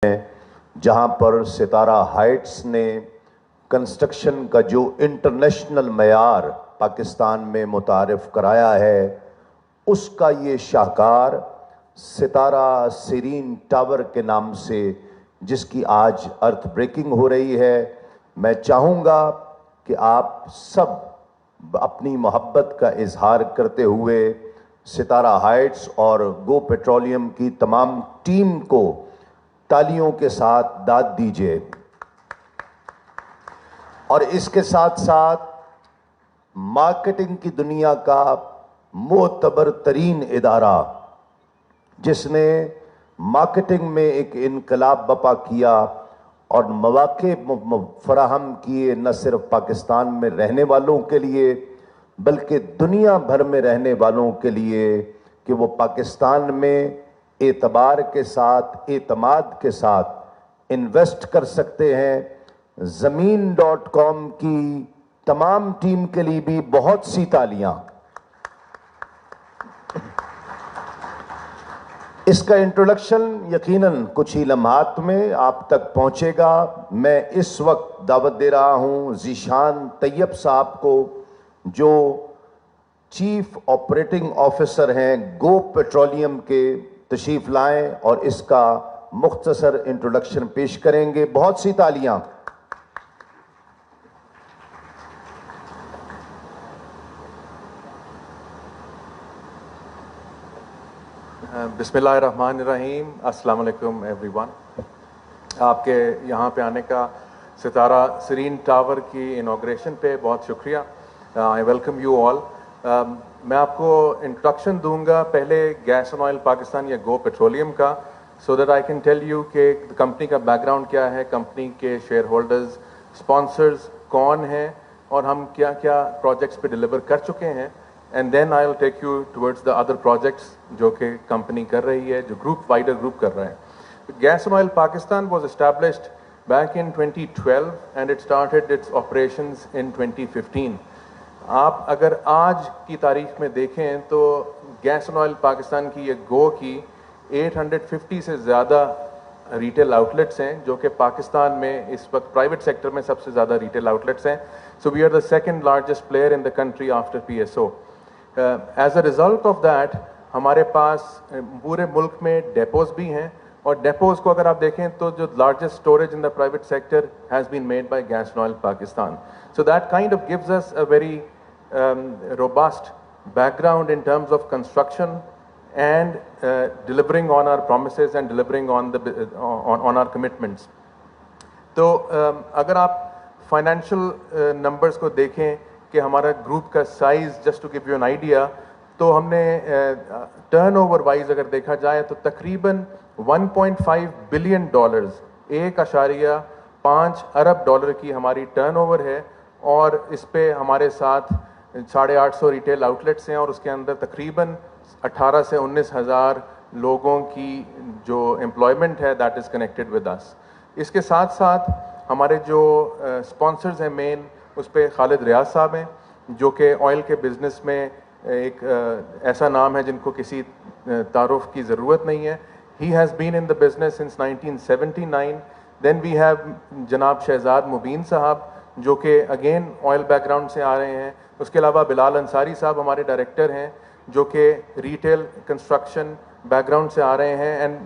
جہاں پر ستارہ ہائٹس نے کنسٹرکشن کا جو انٹرنیشنل معیار پاکستان میں متعارف کرایا ہے، اس کا یہ شاہکار ستارہ سیرین ٹاور کے نام سے جس کی آج ارتھ بریکنگ ہو رہی ہے، میں چاہوں گا کہ آپ سب اپنی محبت کا اظہار کرتے ہوئے ستارہ ہائٹس اور گو پیٹرولیم کی تمام ٹیم کو تالیوں کے ساتھ داد دیجیے۔ اور اس کے ساتھ ساتھ مارکیٹنگ کی دنیا کا معتبر ترین ادارہ جس نے مارکیٹنگ میں ایک انقلاب برپا کیا اور مواقع فراہم کیے، نہ صرف پاکستان میں رہنے والوں کے لیے بلکہ دنیا بھر میں رہنے والوں کے لیے، کہ وہ پاکستان میں اعتبار کے ساتھ، اعتماد کے ساتھ انویسٹ کر سکتے ہیں۔ زمین.com کی تمام ٹیم کے لیے بھی بہت سی تالیاں۔ اس کا انٹروڈکشن یقیناً کچھ ہی لمحات میں آپ تک پہنچے گا۔ میں اس وقت دعوت دے رہا ہوں ذیشان طیب صاحب کو، جو چیف آپریٹنگ آفیسر ہیں گو پیٹرولیم کے، تشریف لائیں اور اس کا مختصر انٹروڈکشن پیش کریں گے۔ بہت سی تالیاں۔ بسم اللہ الرحمن الرحیم۔ السلام علیکم ایوری ون۔ آپ کے یہاں پہ آنے کا ستارہ سیرین ٹاور کی انوگریشن پہ بہت شکریہ۔ I welcome you all. میں آپ کو انٹروڈکشن دوں گا پہلے گیس اینڈ آئل پاکستان یا گو پیٹرولیم کا، so that I can tell you کہ کمپنی کا بیک گراؤنڈ کیا ہے، کمپنی کے شیئر ہولڈرز، اسپانسرز کون ہیں، اور ہم کیا کیا پروجیکٹس پہ ڈیلیور کر چکے ہیں، and then I will take you towards the other projects جو کہ کمپنی کر رہی ہے، جو وائڈر گروپ کر رہے ہیں۔ Gas and oil Pakistan was established back in 2012 and it started its operations in 2015۔ آپ اگر آج کی تاریخ میں دیکھیں تو گیس اینڈ آئل پاکستان کی یہ گو کی 850 سے زیادہ ریٹیل آؤٹ لیٹس ہیں، جو کہ پاکستان میں اس وقت پرائیویٹ سیکٹر میں سب سے زیادہ ریٹیل آؤٹ لیٹس ہیں۔ So we are the second largest player in the country after P S O. As a result of that ہمارے پاس پورے ملک میں ڈیپوز بھی ہیں، اور ڈیپوز کو اگر آپ دیکھیں تو جو largest storage in the private sector has been made by gas and oil Pakistan. So that kind of gives us a very robust background in terms of construction and delivering on our promises and delivering on our commitments. تو اگر آپ financial numbers کو دیکھیں کہ ہمارا group کا size, just to give you an idea, تو ہم نے ٹرن اوور وائز اگر دیکھا جائے تو تقریباً $1.5 بلین، 1.5 ارب ڈالر کی ہماری ٹرن اوور ہے، اور اس پہ ہمارے ساتھ 850 ریٹیل آؤٹ لیٹس ہیں، اور اس کے اندر تقریباً 18 سے 19 ہزار لوگوں کی جو امپلائمنٹ ہے that is connected with us. اس کے ساتھ ساتھ ہمارے جو اسپانسرز ہیں مین، اس پہ خالد ریاض صاحب ہیں، جو کہ آئل کے بزنس میں ایک ایسا نام ہے جن کو کسی تعارف کی ضرورت نہیں ہے۔ He has been in the business since 1979۔ Then we have جناب شہزاد مبین صاحب، جو کہ اگین آئل بیک گراؤنڈ سے آ رہے ہیں۔ اس کے علاوہ بلال انصاری صاحب ہمارے ڈائریکٹر ہیں، جو کہ ریٹیل کنسٹرکشن بیک گراؤنڈ سے آ رہے ہیں، and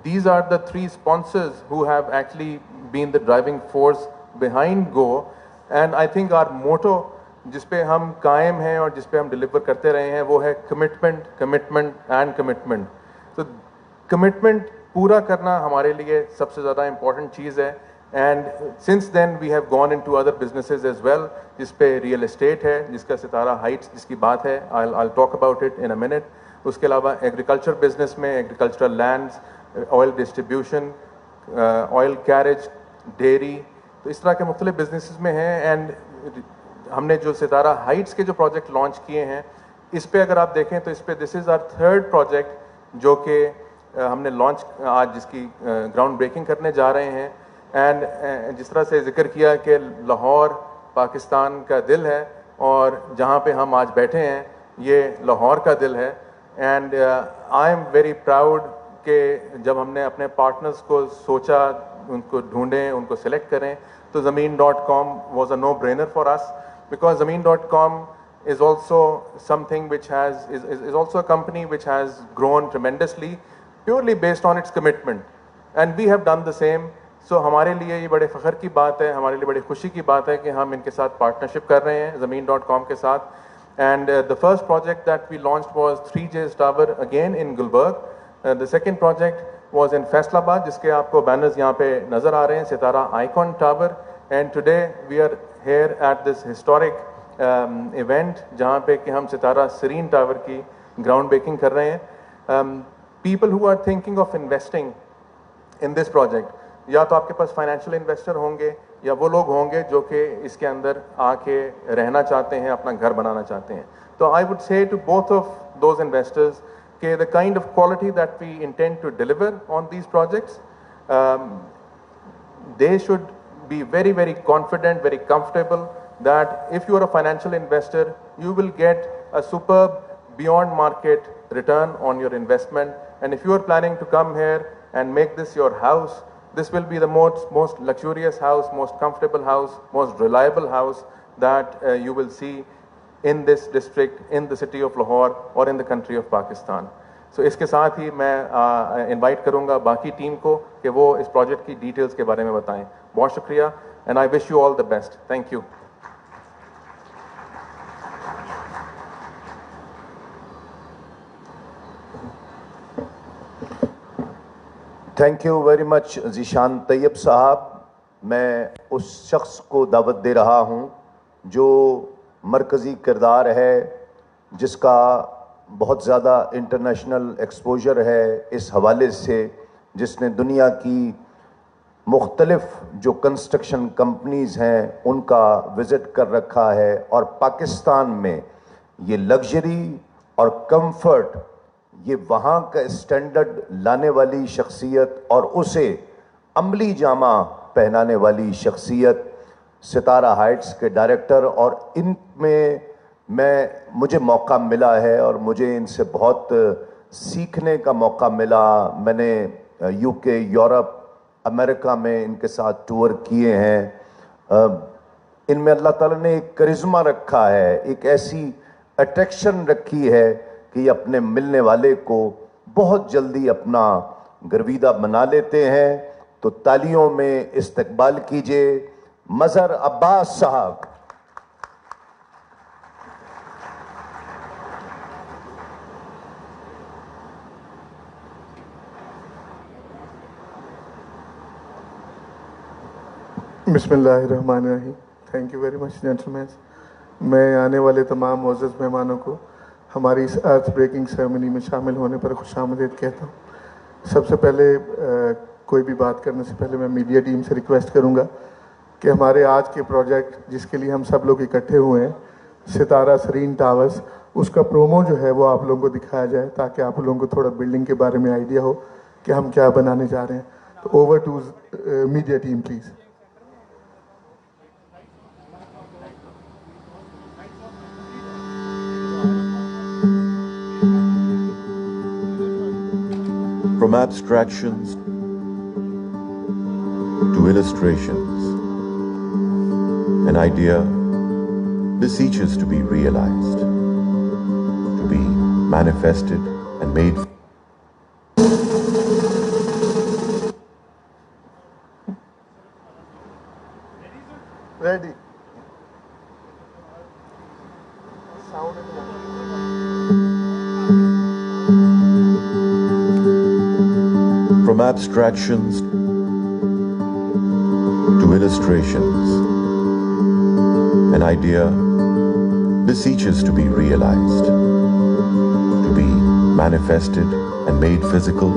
these are the 3 sponsors who have actually been the driving force behind Go. And I think our motto جس پہ ہم قائم ہیں اور جس پہ ہم ڈلیور کرتے رہے ہیں وہ ہے کمٹمنٹ، کمٹمنٹ اینڈ کمٹمنٹ۔ تو کمٹمنٹ پورا کرنا ہمارے لیے سب سے زیادہ امپورٹنٹ چیز ہے، and since then we have gone in to other businesses as well, جس پہ ریئل اسٹیٹ ہے، جس کا ستارہ ہائٹس جس کی بات ہے، I'll talk about it in a minute۔ اس کے علاوہ ایگریکلچر بزنس میں agricultural lands, oil distribution, oil carriage, dairy, تو اس طرح کے مختلف بزنسز میں ہیں۔ اینڈ ہم نے جو ستارہ ہائٹس کے جو پروجیکٹ لانچ کیے ہیں، اس پہ اگر آپ دیکھیں تو اس پہ دس از آر 3rd پروجیکٹ جو کہ ہم نے لانچ آج جس کی گراؤنڈ بریکنگ کرنے جا رہے ہیں۔ اینڈ جس طرح سے ذکر کیا کہ لاہور پاکستان کا دل ہے، اور جہاں پہ ہم آج بیٹھے ہیں یہ لاہور کا دل ہے، and I am very proud کہ جب ہم نے اپنے پارٹنرز کو سوچا, ان کو ڈھونڈیں, ان کو سلیکٹ کریں, تو Zameen.com was a no-brainer for us, because Zameen.com is also something which is also a company which has grown tremendously purely based on its commitment, and we have done the same. So ہمارے لیے یہ بڑے فخر کی بات ہے, ہمارے لیے بڑی خوشی کی بات ہے کہ ہم ان کے ساتھ پارٹنرشپ کر رہے ہیں Zameen.com کے ساتھ. And the first project that we launched was 3J's Tower, again in Gulberg. The second project was in Faisalabad, جس کے آپ کو بینرز یہاں پہ نظر آ رہے ہیں, ستارہ icon tower. And today we are here at this historic event جہاں پہ کہ ہم ستارہ سرین ٹاور کی گراؤنڈ بریکنگ کر رہے ہیں. People who are thinking of investing in this project, یا تو آپ کے پاس فائنینشیل انویسٹر ہوں گے, یا وہ لوگ ہوں گے جو کہ اس کے اندر آ کے رہنا چاہتے ہیں, اپنا گھر بنانا چاہتے ہیں. تو I would say to both of those investors کہ the kind of quality that we intend to deliver on these projects, they should be very, very confident, very comfortable that if you are a financial investor, you will get a superb beyond market return on your investment. And if you are planning to come here and make this your house, this will be the most luxurious house, most comfortable house, most reliable house that you will see in this district, in the city of Lahore, or in the country of Pakistan. So اس کے ساتھ ہی میں invite کروں گا باقی team کو کہ وہ اس project کی details کے بارے میں بتائیں. بہت شکریہ, and I wish you all the best. Thank you. Thank you very much Zeeshan Tayyab sahib. میں اس شخص کو دعوت دے رہا ہوں جو مرکزی کردار ہے, جس کا بہت زیادہ انٹرنیشنل ایکسپوجر ہے اس حوالے سے, جس نے دنیا کی مختلف جو کنسٹرکشن کمپنیز ہیں ان کا وزٹ کر رکھا ہے, اور پاکستان میں یہ لگژری اور کمفرٹ, یہ وہاں کا اسٹینڈرڈ لانے والی شخصیت اور اسے عملی جامہ پہنانے والی شخصیت ستارہ ہائٹس کے ڈائریکٹر. اور ان میں مجھے موقع ملا ہے اور مجھے ان سے بہت سیکھنے کا موقع ملا. میں نے یو کے, یورپ, امریکہ میں ان کے ساتھ ٹور کیے ہیں. ان میں اللہ تعالیٰ نے ایک کرزمہ رکھا ہے, ایک ایسی اٹریکشن رکھی ہے کہ یہ اپنے ملنے والے کو بہت جلدی اپنا گرویدہ بنا لیتے ہیں. تو تالیوں میں استقبال کیجئے مظہر عباس صاحب. بسم اللہ الرحمن الرحیم. Thank you very much gentlemen. میں آنے والے تمام معزز مہمانوں کو ہماری اس ارتھ بریکنگ سیرمنی میں شامل ہونے پر خوش آمدید کہتا ہوں. سب سے پہلے کوئی بھی بات کرنے سے پہلے میں میڈیا ٹیم سے ریکویسٹ کروں گا کہ ہمارے آج کے پروجیکٹ جس کے لیے ہم سب لوگ اکٹھے ہوئے ہیں, ستارہ سرین ٹاورز, اس کا پرومو جو ہے وہ آپ لوگوں کو دکھایا جائے تاکہ آپ لوگوں کو تھوڑا بلڈنگ کے بارے میں آئیڈیا ہو کہ ہم کیا بنانے جا رہے ہیں. تو over to media team please. From abstractions to illustrations, an idea beseeches to be realized, to be manifested and made. Ready. From abstractions to illustrations, an idea beseeches to be realized, to be manifested and made physical.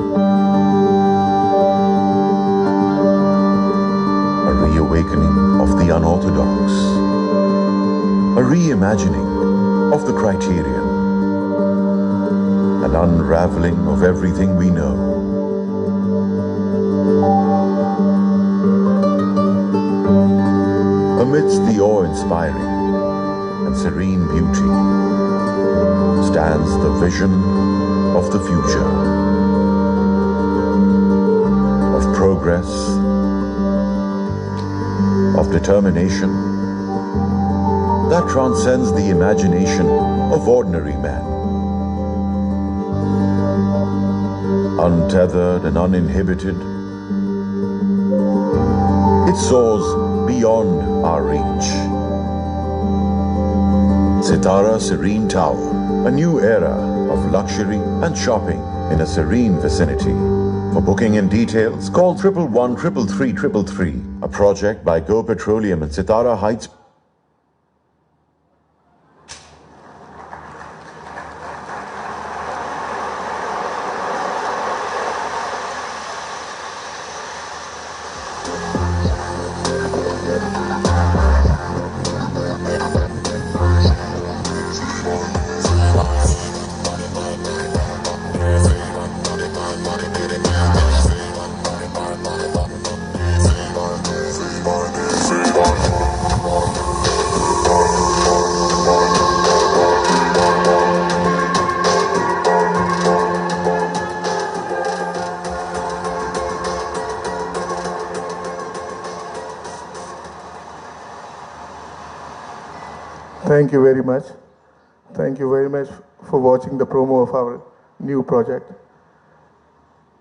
A reawakening of the unorthodox, a reimagining of the criterion, an unraveling of everything we know. Amidst the awe-inspiring and serene beauty stands the vision of the future. progress, of determination that transcends the imagination of ordinary man. Untethered and uninhibited, it soars beyond our reach. Sitara Serene Tower, a new era of luxury and shopping in a serene vicinity. For booking and details, call 111-333-333, a project by Go Petroleum and Sitara Heights. Thank you very much. Thank you very much for watching the promo of our new project.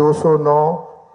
209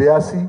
82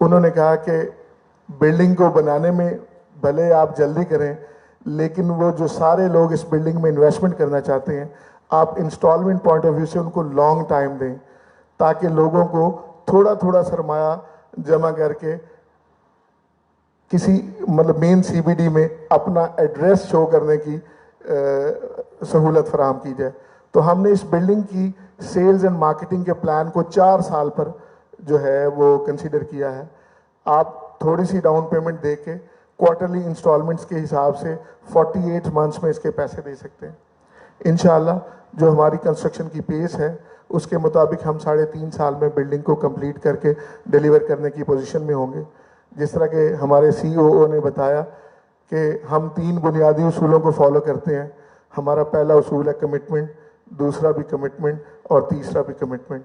انہوں نے کہا کہ building کو بنانے میں بھلے آپ جلدی کریں لیکن وہ جو سارے لوگ اس بلڈنگ میں انویسٹمنٹ کرنا چاہتے ہیں آپ انسٹالمنٹ پوائنٹ آف ویو سے ان کو لانگ ٹائم دیں تاکہ لوگوں کو تھوڑا تھوڑا سرمایہ جمع کر کے کسی مطلب مین سی بی ڈی میں اپنا ایڈریس شو کرنے کی سہولت فراہم کی جائے. تو ہم نے اس بلڈنگ کی سیلز اینڈ مارکیٹنگ کے پلان کو 4 سال پر جو ہے وہ کنسیڈر کیا ہے. آپ تھوڑی سی ڈاؤن پیمنٹ دے کے کوارٹرلی انسٹالمنٹس کے حساب سے 48 منتھس میں اس کے پیسے دے سکتے ہیں. انشاءاللہ جو ہماری کنسٹرکشن کی پیس ہے اس کے مطابق ہم 3.5 سال میں بلڈنگ کو کمپلیٹ کر کے ڈیلیور کرنے کی پوزیشن میں ہوں گے. جس طرح کہ ہمارے CEO نے بتایا کہ ہم 3 بنیادی اصولوں کو فالو کرتے ہیں. ہمارا پہلا اصول ہے کمٹمنٹ, دوسرا بھی کمٹمنٹ اور تیسرا بھی کمٹمنٹ.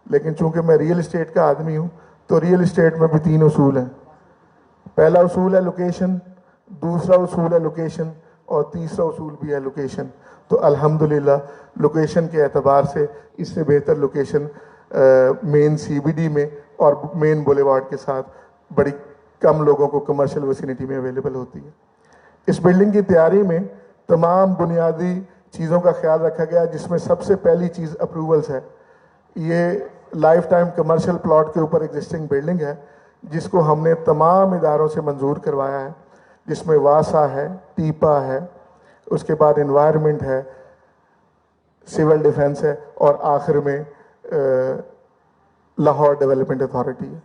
لیکن چونکہ میں ریئل اسٹیٹ کا آدمی ہوں تو ریئل اسٹیٹ میں بھی 3 اصول ہیں. پہلا اصول ہے لوکیشن, دوسرا اصول ہے لوکیشن اور تیسرا اصول بھی ہے لوکیشن. تو الحمدللہ لوکیشن کے اعتبار سے اس سے بہتر لوکیشن مین سی بی ڈی میں اور مین بولیوارڈ کے ساتھ بڑی کم لوگوں کو کمرشل ویسینٹی میں اویلیبل ہوتی ہے. اس بلڈنگ کی تیاری میں تمام بنیادی چیزوں کا خیال رکھا گیا جس میں سب سے پہلی چیز اپروولز ہے. یہ لائف ٹائم کمرشل پلاٹ کے اوپر ایگزسٹنگ بلڈنگ ہے جس کو ہم نے تمام اداروں سے منظور کروایا ہے, جس میں واسا ہے, ٹیپا ہے, اس کے بعد انوائرمنٹ ہے, سول ڈیفنس ہے اور آخر میں لاہور ڈیولپمنٹ اتھارٹی ہے.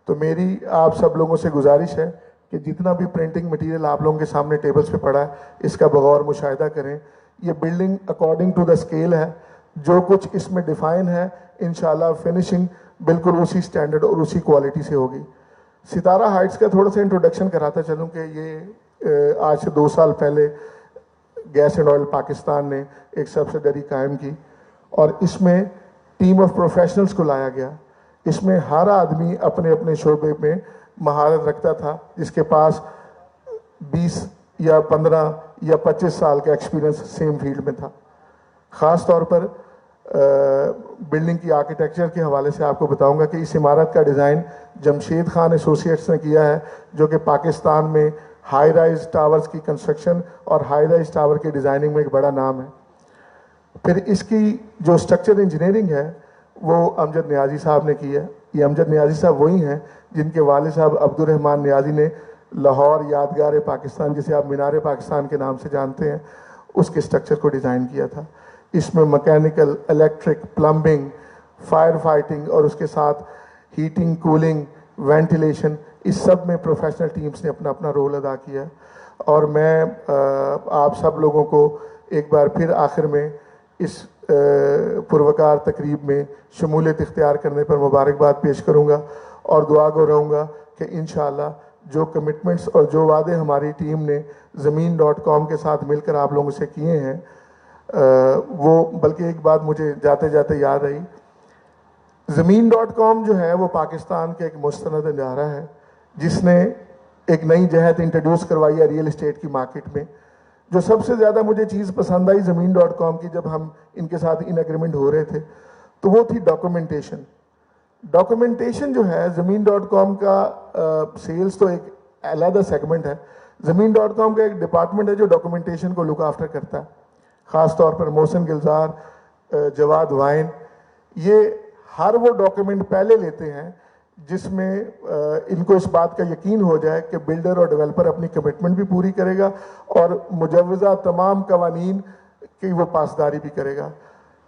تو میری آپ سب لوگوں سے گزارش ہے کہ جتنا بھی پرنٹنگ مٹیریل آپ لوگوں کے سامنے ٹیبلز پہ پڑا ہے اس کا بغور مشاہدہ کریں. یہ building according to the scale ہے, جو کچھ اس میں ڈیفائن ہے انشاءاللہ فنشنگ بالکل اسی سٹینڈرڈ اور اسی کوالٹی سے ہوگی. ستارہ ہائٹس کا تھوڑا سا انٹروڈکشن کراتا چلوں کہ یہ آج سے 2 سال پہلے گیس اینڈ آئل پاکستان نے ایک سبسڈری قائم کی اور اس میں ٹیم آف پروفیشنلز کو لایا گیا. اس میں ہر آدمی اپنے اپنے شعبے میں مہارت رکھتا تھا, جس کے پاس 20 یا 15 یا 25 سال کا ایکسپیرینس سیم فیلڈ میں تھا. خاص طور پر بلڈنگ کی آرکیٹیکچر کے حوالے سے آپ کو بتاؤں گا کہ اس عمارت کا ڈیزائن جمشید خان ایسوسیٹس نے کیا ہے, جو کہ پاکستان میں ہائی رائز ٹاورز کی کنسٹرکشن اور ہائی رائز ٹاور کی ڈیزائننگ میں ایک بڑا نام ہے. پھر اس کی جو اسٹرکچر انجینئرنگ ہے وہ امجد نیازی صاحب نے کی ہے. یہ امجد نیازی صاحب وہی ہیں جن کے والد صاحب عبد الرحمن نیازی نے لاہور یادگار پاکستان, جسے آپ مینار پاکستان کے نام سے جانتے ہیں, اس کے اسٹرکچر کو ڈیزائن کیا تھا. اس میں mechanical, electric, plumbing, fire fighting اور اس کے ساتھ ہیٹنگ, کولنگ, وینٹیلیشن, اس سب میں پروفیشنل ٹیمز نے اپنا اپنا رول ادا کیا. اور میں آپ سب لوگوں کو ایک بار پھر آخر میں اس پروکار تقریب میں شمولیت اختیار کرنے پر مبارکباد پیش کروں گا اور دعا گو رہوں گا کہ انشاءاللہ جو کمٹمنٹس اور جو وعدے ہماری ٹیم نے زمین.com کے ساتھ مل کر آپ لوگوں سے کیے ہیں وہ, بلکہ ایک بات مجھے جاتے جاتے یاد آئی, زمین.com جو ہے وہ پاکستان کے ایک مستند ادارہ ہے جس نے ایک نئی جہت انٹروڈیوس کروائی ہے ریئل اسٹیٹ کی مارکیٹ میں. جو سب سے زیادہ مجھے چیز پسند آئی زمین.com کی, جب ہم ان کے ساتھ ان ایگریمنٹ ہو رہے تھے, تو وہ تھی ڈاکومنٹیشن. ڈاکومنٹیشن جو ہے زمین.com کا سیلز تو ایک علیحدہ سیگمنٹ ہے, زمین.com کا ایک ڈپارٹمنٹ ہے جو ڈاکومنٹیشن کو لک آفٹر کرتا ہے. خاص طور پر محسن گلزار, جواد وائن, یہ ہر وہ ڈاکومنٹ پہلے لیتے ہیں جس میں ان کو اس بات کا یقین ہو جائے کہ بلڈر اور ڈیولپر اپنی کمٹمنٹ بھی پوری کرے گا اور مجوزہ تمام قوانین کی وہ پاسداری بھی کرے گا.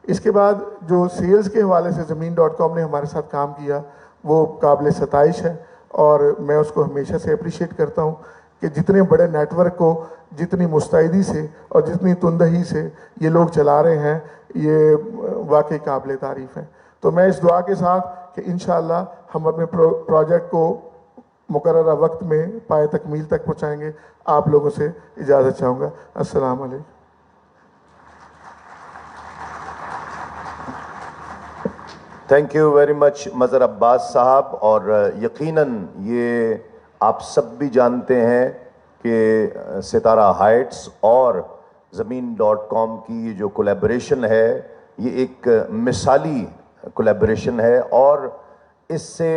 اس کے بعد جو سیلز کے حوالے سے زمین.com نے ہمارے ساتھ کام کیا وہ قابل ستائش ہے اور میں اس کو ہمیشہ سے اپریشیٹ کرتا ہوں کہ جتنے بڑے نیٹ ورک کو جتنی مستعدی سے اور جتنی تندہی سے یہ لوگ چلا رہے ہیں یہ واقعی قابل تعریف ہیں. تو میں اس دعا کے ساتھ کہ انشاءاللہ ہم اپنے پروجیکٹ کو مقررہ وقت میں پائے تکمیل تک پہنچائیں گے. آپ لوگوں سے اجازت چاہوں گا. السلام علیکم. تھینک یو ویری مچ مظہر عباس صاحب. اور یقیناً یہ آپ سب بھی جانتے ہیں کہ ستارہ ہائٹس اور زمین.com کی یہ جو کولیبریشن ہے یہ ایک مثالی کولیبریشن ہے اور اس سے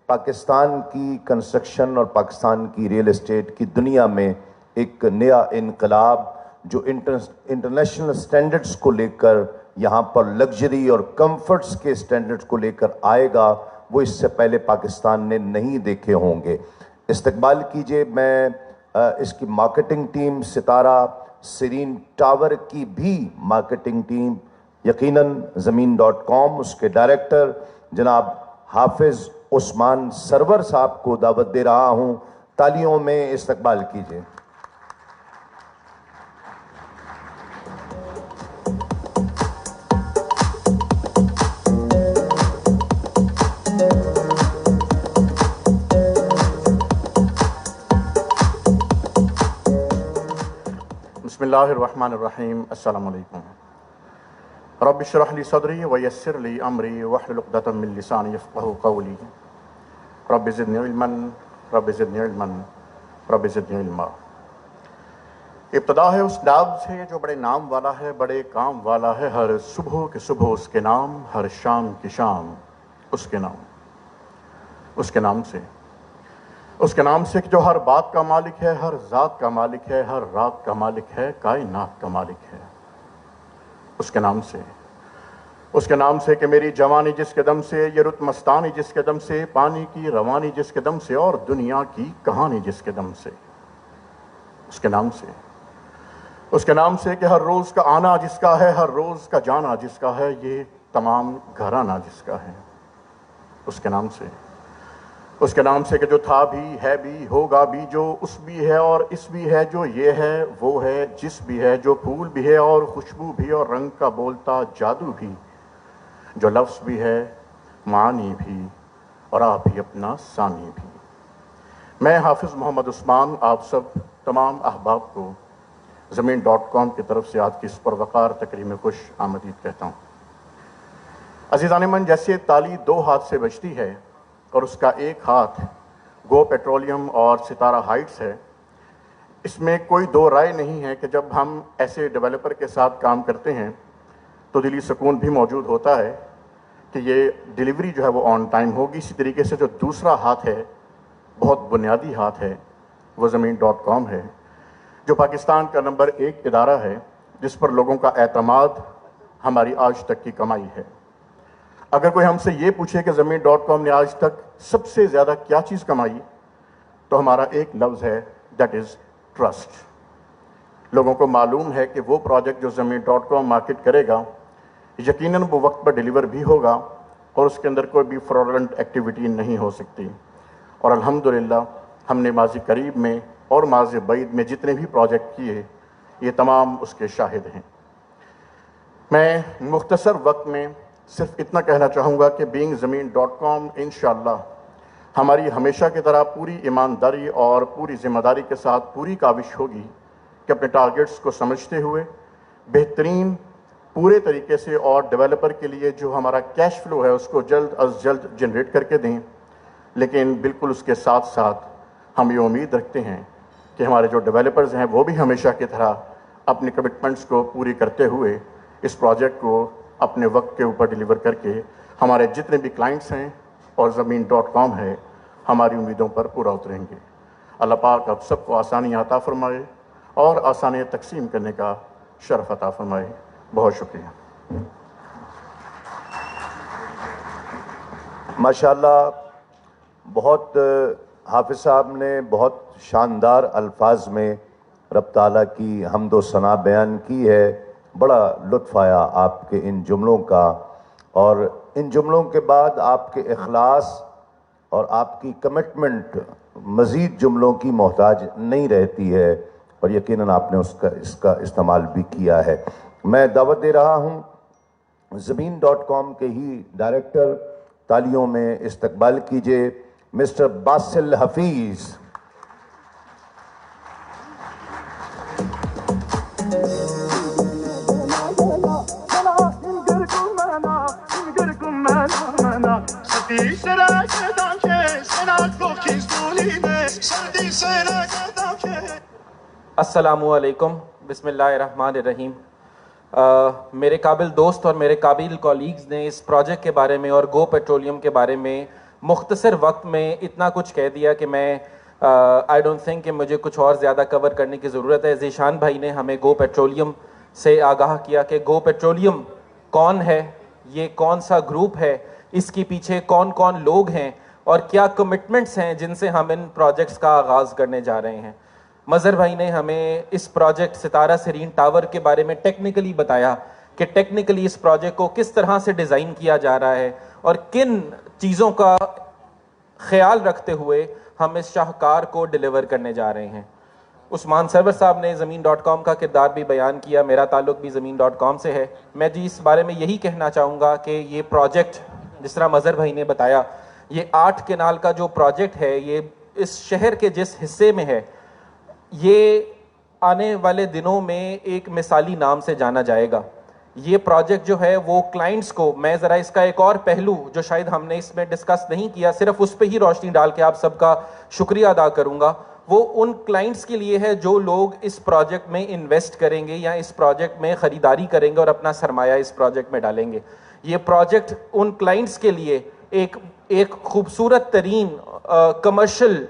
پاکستان کی کنسٹرکشن اور پاکستان کی ریئل اسٹیٹ کی دنیا میں ایک نیا انقلاب جو انٹرنیشنل سٹینڈرڈز کو لے کر یہاں پر لگژری اور کمفرٹس کے سٹینڈرڈز کو لے کر آئے گا، وہ اس سے پہلے پاکستان نے نہیں دیکھے ہوں گے۔ استقبال کیجئے، میں اس کی مارکیٹنگ ٹیم، ستارہ سرین ٹاور کی بھی مارکیٹنگ ٹیم، یقیناً زمین.com، اس کے ڈائریکٹر جناب حافظ عثمان سرور صاحب کو دعوت دے رہا ہوں، تالیوں میں استقبال کیجئے۔ بسم اللہ الرحمن الرحیم۔ السلام علیکم۔ رب اشرح لی صدری ویسر لی امری واحلل عقدۃ من لسانی یفقہوا قولی۔ رب زدنی علما رب زدنی علما رب زدنی علما۔ ابتدا ہے اس نام سے جو بڑے نام والا ہے، بڑے کام والا ہے، ہر صبح کے صبح اس کے نام، ہر شام کی شام اس کے نام، اس کے نام سے، اس کے نام سے کہ جو ہر بات کا مالک ہے، ہر ذات کا مالک ہے، ہر رات کا مالک ہے، کائنات کا مالک ہے، اس کے نام سے، اس کے نام سے کہ میری جوانی جس کے دم سے، یہ رت مستانی جس کے دم سے، پانی کی روانی جس کے دم سے، اور دنیا کی کہانی جس کے دم سے، اس کے نام سے، اس کے نام سے کہ ہر روز کا آنا جس کا ہے، ہر روز کا جانا جس کا ہے، یہ تمام گھرانہ جس کا ہے، اس کے نام سے، اس کے نام سے کہ جو تھا بھی، ہے بھی، ہوگا بھی، جو اس بھی ہے اور اس بھی ہے، جو یہ ہے وہ ہے، جس بھی ہے، جو پھول بھی ہے اور خوشبو بھی اور رنگ کا بولتا جادو بھی، جو لفظ بھی ہے، معانی بھی، اور آپ ہی اپنا ثانی بھی۔ میں حافظ محمد عثمان آپ سب تمام احباب کو زمین.com کی طرف سے آج کی اس پروقار تقریب میں خوش آمدید کہتا ہوں۔ عزیزان من، جیسے تالی دو ہاتھ سے بجتی ہے اور اس کا ایک ہاتھ گو پیٹرولیم اور ستارہ ہائٹس ہے، اس میں کوئی دو رائے نہیں ہے کہ جب ہم ایسے ڈیولپر کے ساتھ کام کرتے ہیں تو دلی سکون بھی موجود ہوتا ہے کہ یہ ڈیلیوری جو ہے وہ آن ٹائم ہوگی۔ اسی طریقے سے جو دوسرا ہاتھ ہے، بہت بنیادی ہاتھ ہے، وہ زمین.com ہے، جو پاکستان کا نمبر 1 ادارہ ہے، جس پر لوگوں کا اعتماد ہماری آج تک کی کمائی ہے۔ اگر کوئی ہم سے یہ پوچھے کہ زمین.com نے آج تک سب سے زیادہ کیا چیز کمائی، تو ہمارا ایک لفظ ہے، دیٹ از ٹرسٹ۔ لوگوں کو معلوم ہے کہ وہ پروجیکٹ جو زمین.com مارکیٹ کرے گا، یقیناً وہ وقت پر ڈیلیور بھی ہوگا اور اس کے اندر کوئی بھی فراڈلنٹ ایکٹیویٹی نہیں ہو سکتی۔ اور الحمدللہ ہم نے ماضی قریب میں اور ماضی بعید میں جتنے بھی پروجیکٹ کیے، یہ تمام اس کے شاہد ہیں۔ میں مختصر وقت میں صرف اتنا کہنا چاہوں گا کہ بینگ زمین.com انشاءاللہ ہماری ہمیشہ کی طرح پوری ایمانداری اور پوری ذمہ داری کے ساتھ پوری کاوش ہوگی کہ اپنے ٹارگٹس کو سمجھتے ہوئے بہترین پورے طریقے سے اور ڈیولپر کے لیے جو ہمارا کیش فلو ہے اس کو جلد از جلد جنریٹ کر کے دیں، لیکن بالکل اس کے ساتھ ساتھ ہم یہ امید رکھتے ہیں کہ ہمارے جو ڈیولپرز ہیں وہ بھی ہمیشہ کی طرح اپنی کمٹمنٹس کو پوری کرتے ہوئے اس پروجیکٹ کو اپنے وقت کے اوپر ڈیلیور کر کے ہمارے جتنے بھی کلائنٹس ہیں اور زمین.com ہے، ہماری امیدوں پر پورا اتریں گے۔ اللہ پاک آپ سب کو آسانی عطا فرمائے اور آسانیاں تقسیم کرنے کا شرف عطا فرمائے۔ بہت شکریہ۔ ماشاءاللہ، بہت حافظ صاحب نے بہت شاندار الفاظ میں رب تعالیٰ کی حمد و ثنا بیان کی ہے۔ بڑا لطف آیا آپ کے ان جملوں کا، اور ان جملوں کے بعد آپ کے اخلاص اور آپ کی کمٹمنٹ مزید جملوں کی محتاج نہیں رہتی ہے، اور یقیناً آپ نے اس کا استعمال بھی کیا ہے۔ میں دعوت دے رہا ہوں زمین.com کے ہی ڈائریکٹر، تالیوں میں استقبال کیجئے مسٹر باسل حفیظ۔ السلام علیکم، بسم اللہ الرحمن الرحیم۔ میرے قابل دوست اور میرے قابل کولیگز نے اس پروجیکٹ کے بارے میں اور گو پیٹرولیم کے بارے میں مختصر وقت میں اتنا کچھ کہہ دیا کہ میں آئی ڈونٹ تھنک کہ مجھے کچھ اور زیادہ کور کرنے کی ضرورت ہے. ذیشان بھائی نے ہمیں گو پیٹرولیم سے آگاہ کیا کہ گو پیٹرولیم کون ہے, یہ کون سا گروپ ہے, اس کے پیچھے کون کون لوگ ہیں اور کیا کمٹمنٹس ہیں جن سے ہم ان پروجیکٹس کا آغاز کرنے جا رہے ہیں. مظہر بھائی نے ہمیں اس پروجیکٹ ستارہ سرین ٹاور کے بارے میں ٹیکنیکلی بتایا کہ ٹیکنیکلی اس پروجیکٹ کو کس طرح سے ڈیزائن کیا جا رہا ہے اور کن چیزوں کا خیال رکھتے ہوئے ہم اس شاہکار کو ڈیلیور کرنے جا رہے ہیں. عثمان سرور صاحب نے زمین.com کا کردار بھی بیان کیا, میرا تعلق بھی زمین.com سے ہے. میں جی اس بارے میں یہی کہنا چاہوں گا کہ یہ پروجیکٹ جس طرح مظہر بھائی نے بتایا, یہ 8 کنال کا جو پروجیکٹ ہے یہ اس شہر کے جس حصے میں ہے یہ آنے والے دنوں میں ایک مثالی نام سے جانا جائے گا. یہ پروجیکٹ جو ہے وہ کلائنٹس کو, میں ذرا اس کا ایک اور پہلو جو شاید ہم نے اس میں ڈسکس نہیں کیا, صرف اس پہ ہی روشنی ڈال کے آپ سب کا شکریہ ادا کروں گا. وہ ان کلائنٹس کے لیے ہے جو لوگ اس پروجیکٹ میں انویسٹ کریں گے یا اس پروجیکٹ میں خریداری کریں گے اور اپنا سرمایہ اس پروجیکٹ میں ڈالیں گے. یہ پروجیکٹ ان کلائنٹس کے لیے ایک خوبصورت ترین کمرشل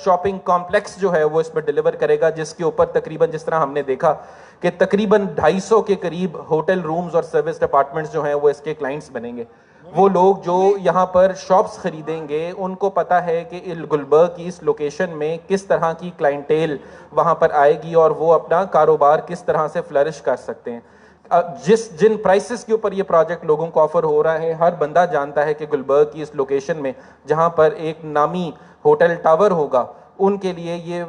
شاپنگ کمپلیکس جو ہے وہ اس میں ڈیلیور کرے گا, جس کے اوپر تقریباً جس طرح ہم نے دیکھا کہ تقریباً 250 کے قریب ہوٹل رومز اور سروس ڈپارٹمنٹس جو ہیں وہ اس کے کلائنٹس بنیں گے. وہ لوگ جو یہاں پر شاپس خریدیں گے ان کو پتا ہے کہ گلبرگ کی اس لوکیشن میں کس طرح کی کلائنٹیل وہاں پر آئے گی اور وہ اپنا کاروبار کس طرح سے فلرش کر سکتے ہیں. جن پرائسز کے اوپر یہ پروجیکٹ لوگوں کو آفر ہو رہا ہے, ہر بندہ جانتا ہے کہ گلبرگ کی اس لوکیشن میں جہاں پر ایک نامی ہوٹل ٹاور ہوگا ان کے لیے یہ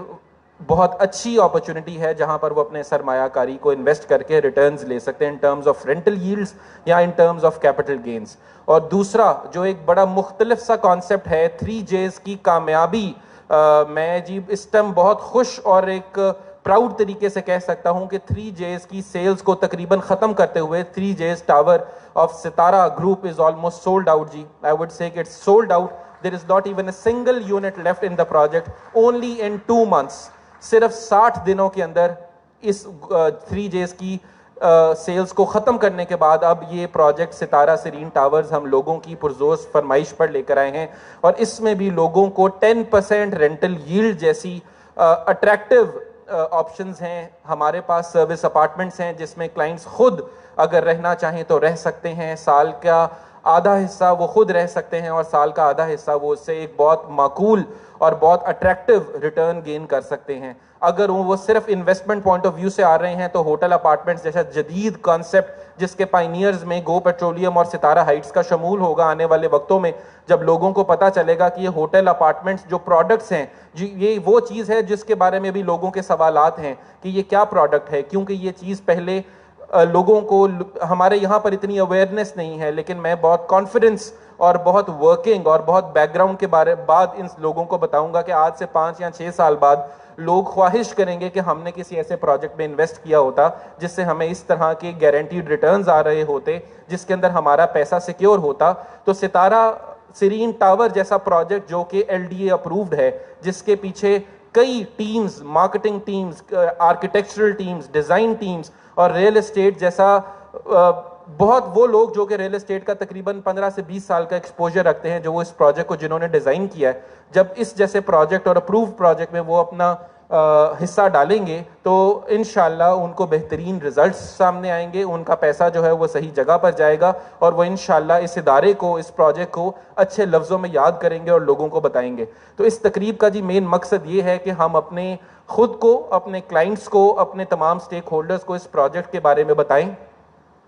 بہت اچھی اپرچونٹی ہے جہاں پر وہ اپنے سرمایہ کاری کو انویسٹ کر کے ریٹرنز لے سکتے ہیں in terms of rental yields یا in terms of capital gains. اور دوسرا جو ایک بڑا مختلف سا کانسیپٹ ہے 3Js کی کامیابی, میں جی اس ٹائم بہت خوش اور ایک پراؤڈ طریقے سے کہہ سکتا ہوں کہ 3Js کی سیلز کو تقریباً ختم کرتے ہوئے 3Js tower of Sitara group is almost sold out. جی I would say کہ it's sold out. There is not even a single unit left in the project. Only in 2 months, صرف 60 دنوں کے اندر اس 3Js کی سیلز کو ختم کرنے کے بعد اب یہ پروجیکٹ ستارہ سرین ٹاورز ہم لوگوں کی پرزوز فرمائش پر لے کر آئے ہیں اور اس میں بھی لوگوں کو 10% رینٹل ییلڈ جیسی اٹریکٹیو آپشنز ہیں. ہمارے پاس سروس اپارٹمنٹس ہیں جس میں کلائنٹس خود اگر رہنا چاہیں تو رہ سکتے ہیں, سال کا آدھا حصہ وہ خود رہ سکتے ہیں اور سال کا آدھا حصہ وہ اس سے ایک بہت معقول اور بہت اٹریکٹیو ریٹرن گین کر سکتے ہیں. اگر وہ صرف انویسٹمنٹ پوائنٹ آف ویو سے آ رہے ہیں تو ہوٹل اپارٹمنٹس جیسا جدید کانسیپٹ جس کے پائنیئرز میں گو پیٹرولیم اور ستارہ ہائٹس کا شمول ہوگا آنے والے وقتوں میں, جب لوگوں کو پتا چلے گا کہ یہ ہوٹل اپارٹمنٹس جو پروڈکٹس ہیں یہ وہ چیز ہے جس کے بارے میں بھی لوگوں کے سوالات ہیں کہ یہ کیا پروڈکٹ ہے, کیونکہ یہ چیز پہلے لوگوں کو ہمارے یہاں پر اتنی اویئرنیس نہیں ہے. لیکن میں بہت کانفیڈنس اور بہت ورکنگ اور بہت بیک گراؤنڈ کے بعد ان لوگوں کو بتاؤں گا کہ آج سے 5 یا 6 سال بعد لوگ خواہش کریں گے کہ ہم نے کسی ایسے پروجیکٹ میں انویسٹ کیا ہوتا جس سے ہمیں اس طرح کے گارنٹیڈ ریٹرنز آ رہے ہوتے, جس کے اندر ہمارا پیسہ سیکیور ہوتا. تو ستارہ سرین ٹاور جیسا پروجیکٹ جو کہ LDA اپرووڈ ہے, جس کے پیچھے کئی teams, marketing teams, architectural teams, design teams اور ریل اسٹیٹ جیسا بہت وہ لوگ جو کہ ریل اسٹیٹ کا تقریباً 15 سے 20 سال کا ایکسپوجر رکھتے ہیں, جو وہ اس پروجیکٹ کو جنہوں نے ڈیزائن کیا ہے, جب اس جیسے پروجیکٹ اور اپرووڈ پروجیکٹ میں وہ اپنا حصہ ڈالیں گے تو انشاءاللہ ان کو بہترین ریزلٹس سامنے آئیں گے, ان کا پیسہ جو ہے وہ صحیح جگہ پر جائے گا اور وہ انشاءاللہ اس ادارے کو, اس پروجیکٹ کو اچھے لفظوں میں یاد کریں گے اور لوگوں کو بتائیں گے. تو اس تقریب کا جی مین مقصد یہ ہے کہ ہم اپنے خود کو, اپنے کلائنٹس کو, اپنے تمام سٹیک ہولڈرز کو اس پروجیکٹ کے بارے میں بتائیں,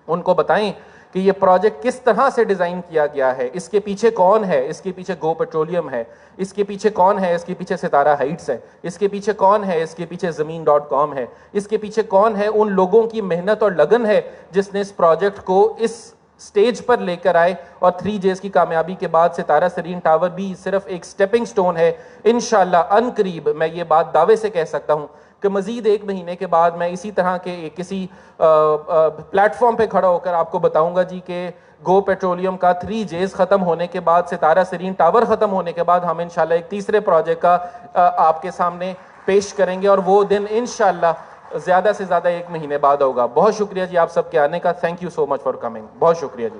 ان کو بتائیں کہ یہ پروجیکٹ کس طرح سے ڈیزائن کیا گیا ہے, اس کے پیچھے کون ہے, اس کے پیچھے گو پیٹرولیم ہے, اس کے پیچھے کون ہے, اس کے پیچھے ستارہ ہائٹس ہے, اس کے پیچھے کون ہے, اس کے پیچھے زمین.com ہے, اس کے پیچھے کون ہے, ان لوگوں کی محنت اور لگن ہے جس نے اس پروجیکٹ کو اس سٹیج پر لے کر آئے. اور 3Js کی کامیابی کے بعد ستارہ سرین ٹاور بھی صرف ایک سٹیپنگ سٹون ہے. انشاءاللہ ان قریب میں یہ بات دعوے سے کہہ سکتا ہوں کہ مزید 1 مہینے کے بعد میں اسی طرح کے کسی پلیٹ فارم پہ کھڑا ہو کر آپ کو بتاؤں گا جی کہ گو پیٹرولیم کا 3Js ختم ہونے کے بعد, ستارہ سرین ٹاور ختم ہونے کے بعد ہم انشاءاللہ ایک تیسرے پروجیکٹ کا آپ کے سامنے پیش کریں گے اور وہ دن انشاءاللہ زیادہ سے زیادہ 1 مہینے بعد ہوگا. بہت شکریہ جی آپ سب کے آنے کا. Thank you so much for coming. بہت شکریہ جی.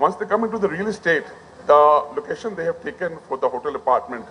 Once they come into the real estate, the location they have taken for the hotel apartment,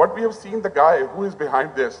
What we have seen, the guy who is behind this,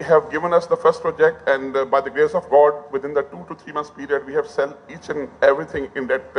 have given us the first project and by the grace of God within the 2 to 3 months period we have sell each and everything in that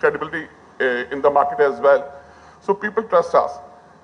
credibility in the market as well, so people trust us।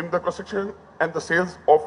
in the construction and the sales of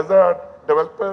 as a developer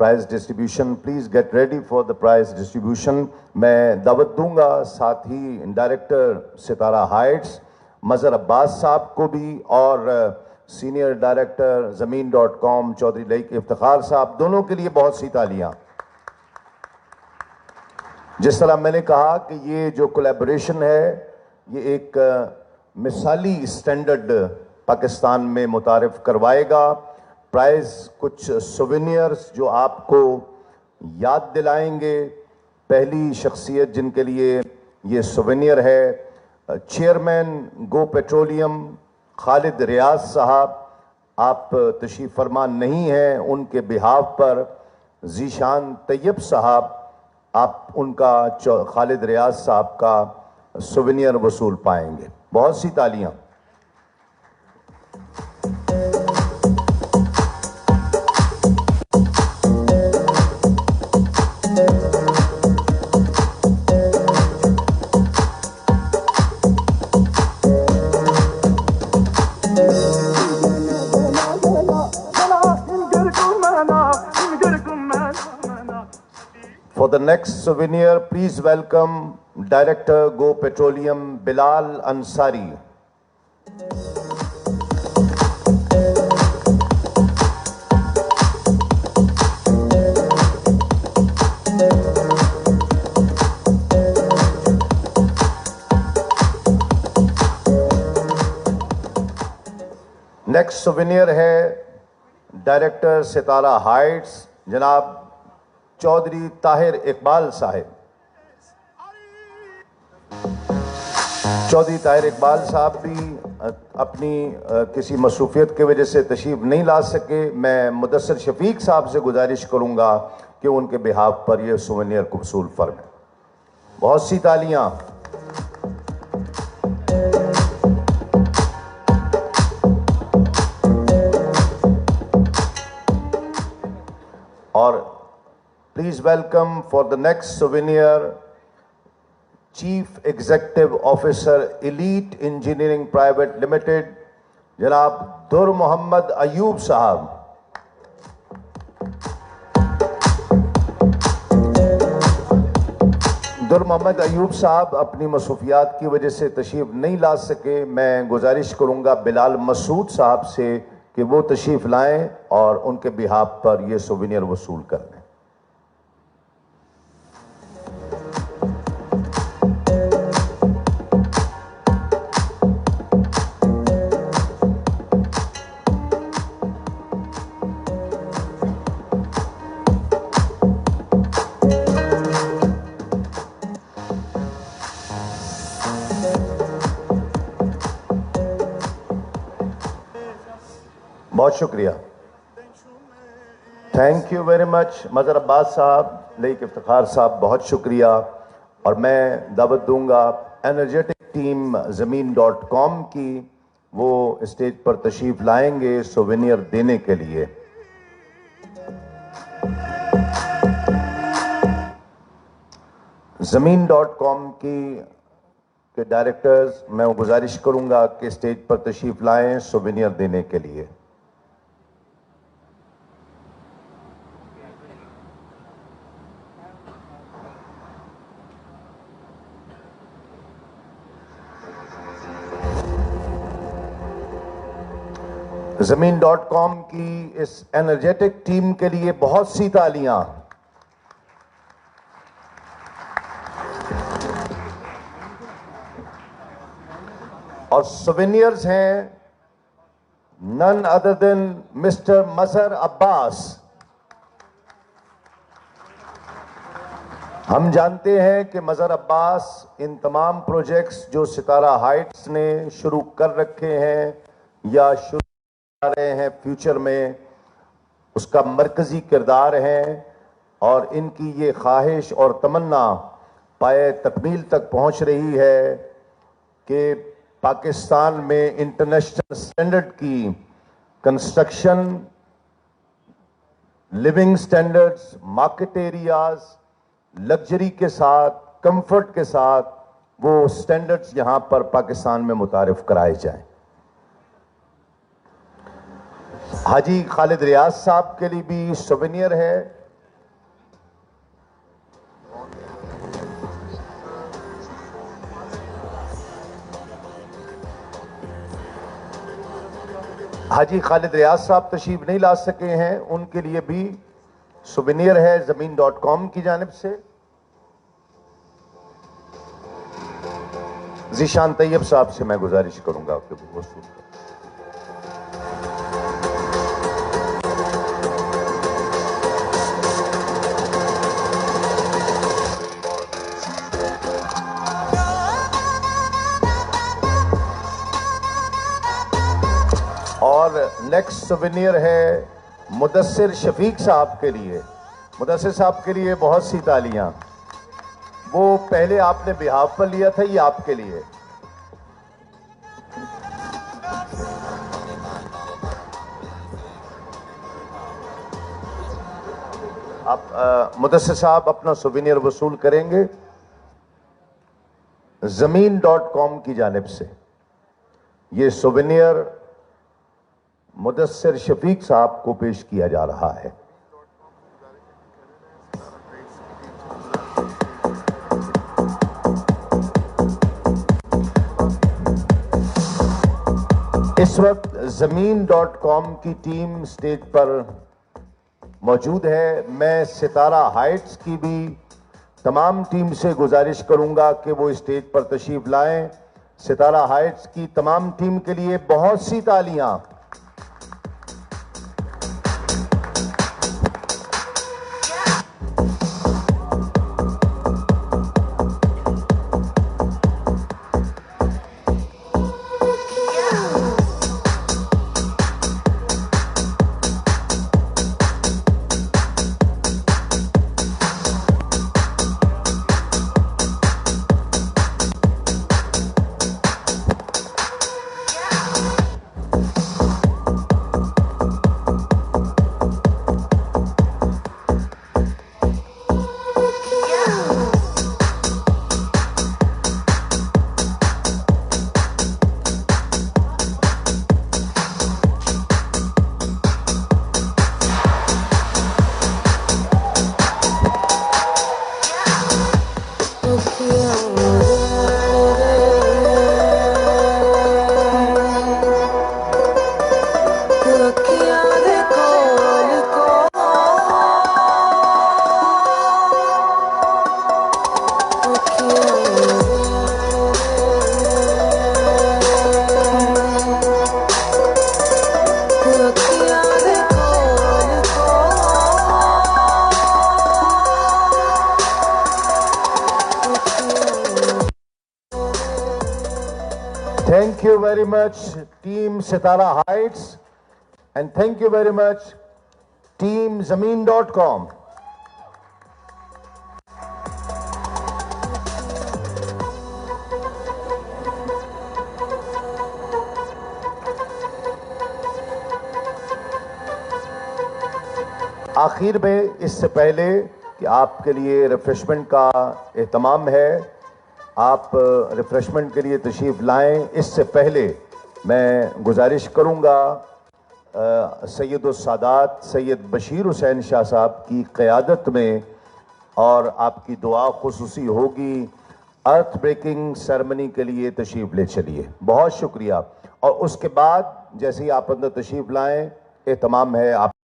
prize distribution. Please get ready for the prize distribution. میں دعوت دوں گا ساتھ ہی director ستارہ heights مظہر عباس صاحب کو بھی, اور senior director Zameen dot com Chaudhry Laiq Iftikhar sahib, دونوں کے لیے بہت سی تالیاں. جس طرح میں نے کہا کہ یہ جو کولیبوریشن ہے یہ ایک مثالی اسٹینڈرڈ پاکستان میں متعارف کروائے گا. پرائز کچھ سووینئرز جو آپ کو یاد دلائیں گے. پہلی شخصیت جن کے لیے یہ سووینئر ہے, چیئرمین گو پیٹرولیم خالد ریاض صاحب. آپ تشریف فرما نہیں ہیں, ان کے بہاف پر ذیشان طیب صاحب, آپ ان کا خالد ریاض صاحب کا سووینئر وصول پائیں گے. بہت سی تالیاں. For the next souvenir, please welcome Director Go Petroleum Bilal Ansari. Next souvenir ہے ڈائریکٹر ستارہ ہائٹس جناب چودھری طاہر اقبال صاحب. چودھری طاہر اقبال صاحب بھی اپنی کسی مصروفیت کی وجہ سے تشریف نہیں لا سکے. میں مدثر شفیق صاحب سے گزارش کروں گا کہ ان کے بہاف پر یہ سوونیر کو وصول فرمائیں. بہت سی تالیاں. اور please welcome for the next souvenir Chief Executive Officer Elite Engineering Private Limited جناب در محمد ایوب صاحب. در محمد ایوب صاحب اپنی مصروفیات کی وجہ سے تشریف نہیں لا سکے. میں گزارش کروں گا بلال مسعود صاحب سے کہ وہ تشریف لائیں اور ان کے بہاف پر یہ سووینئر وصول کر لیں. بہت شکریہ. تھینک یو ویری مچ مظہر عباس صاحب, لئیک افتخار صاحب, بہت شکریہ. اور میں دعوت دوں گا انرجیٹک ٹیم زمین.com کی, وہ اسٹیج پر تشریف لائیں گے سووینئر دینے کے لیے. زمین.com کے ڈائریکٹرز میں گزارش کروں گا کہ اسٹیج پر تشریف لائیں سووینئر دینے کے لیے. زمین.com کی اس انرجیٹک ٹیم کے لیے بہت سی تالیاں. اور سووینئرز ہیں none other than مسٹر مظہر عباس. ہم جانتے ہیں کہ مظہر عباس ان تمام پروجیکٹس جو ستارہ ہائٹس نے شروع کر رکھے ہیں یا شروع رہے ہیں فیوچر میں, اس کا مرکزی کردار ہے, اور ان کی یہ خواہش اور تمنا پائے تکمیل تک پہنچ رہی ہے کہ پاکستان میں انٹرنیشنل سٹینڈرڈ کی construction, living standards, market areas, luxury کے ساتھ, کمفرٹ کے ساتھ وہ سٹینڈرڈز یہاں پر پاکستان میں متعارف کرائے جائیں. حاجی خالد ریاض صاحب کے لیے بھی سووینئر ہے حاجی خالد ریاض صاحب تشریف نہیں لا سکے ہیں، ان کے لیے بھی سوینئر ہے زمین.com کی جانب سے. ذیشان طیب صاحب سے میں گزارش کروں گا کہ وہ وصول کریں. اور نیکسٹ سوینئر ہے مدثر شفیق صاحب کے لیے. مدثر صاحب کے لیے بہت سی تالیاں. وہ پہلے آپ نے بہاف پر لیا تھا، یہ آپ کے لیے. آپ مدثر صاحب اپنا سوینئر وصول کریں گے زمین.com کی جانب سے. یہ سوینئر مدثر شفیق صاحب کو پیش کیا جا رہا ہے. اس وقت زمین.com کی ٹیم سٹیج پر موجود ہے. میں ستارہ ہائٹس کی بھی تمام ٹیم سے گزارش کروں گا کہ وہ اسٹیج پر تشریف لائیں. ستارہ ہائٹس کی تمام ٹیم کے لیے بہت سی تالیاں. Thank you very much, Team Sitara Heights, and thank you very much, Team Zameen.com. آخر میں اس سے پہلے کہ آپ کے لیے ریفریشمنٹ کا اہتمام ہے، آپ ریفریشمنٹ کے لیے تشریف لائیں. اس سے پہلے میں گزارش کروں گا سید السادات سید بشیر حسین شاہ صاحب کی قیادت میں، اور آپ کی دعا خصوصی ہوگی. ارتھ بریکنگ سیرمنی کے لیے تشریف لے چلیے. بہت شکریہ. اور اس کے بعد جیسے ہی آپ اندر تشریف لائیں، اہتمام ہے آپ